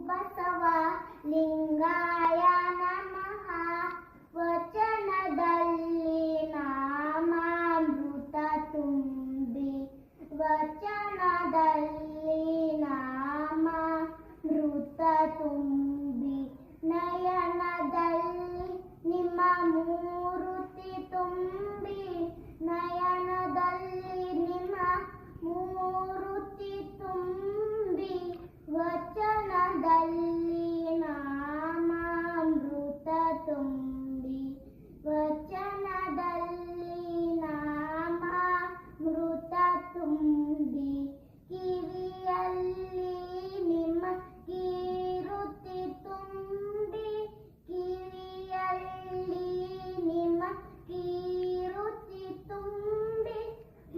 ಬಸವ ಲಿಂಗಾಯ ನಮಃ. ವಚನದಲ್ಲಿ ನಾಮಾಮೃತ ತುಂಬಿ, ವಚನದಲ್ಲಿ ನಾಮಾಮೃತ ತುಂಬಿ, ನಯನದಲ್ಲಿ ನಿಮ್ಮ ಮೂರುತಿ ತುಂಬಿ, ನಯನದಲ್ಲಿ ನಿಮ್ಮ ಮೂರುತಿ ತುಂಬಿ, ವಚನದಲ್ಲಿ ನಾಮಾಮೃತ ತುಂಬಿ, ವಚನದಲ್ಲಿ ನಾಮಾಮೃತ ತುಂಬಿ, ಕಿವಿಯಲ್ಲಿ ನಿಮ್ಮ ಕೀರುತಿ ತುಂಬಿ, ಕಿವಿಯಲ್ಲಿ ನಿಮ್ಮ ಕೀರುತಿ ತುಂಬಿ,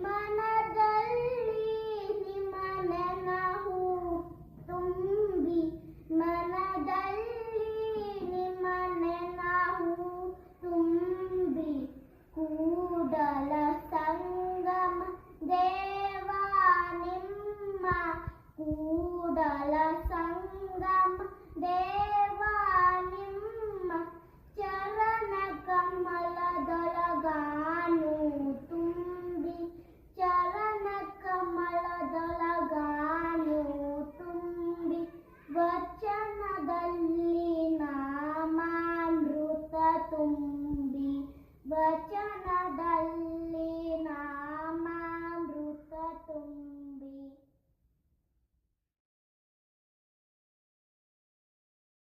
ಮನದಲ್ಲಿ ನಿಮ್ಮ ನೆನಹು ತುಂಬಿ, ಮನದಲ್ಲಿ ನಿಮ್ಮ ನೆನಹು ತುಂಬಿ, ಕೂಡಲ ಸಂಗಮ ದೇವ ನಿಮ್ಮ, ಕೂಡಲ ಸಂಗಮ ದೇವ ನಿಮ್ಮ, ಚರಣ ಕಮಲದೊಳಗಾನು ತುಂಬಿ, ಚರಣ ಕಮಲದೊಳಗಾನು ತುಂಬಿ, ವಚನದಲ್ಲಿ ನಾಮಾಮೃತ ತುಂಬಿ, ವಚನದಲ್ಲಿ ನಾಮಾಮೃತ ತುಂಬಿ.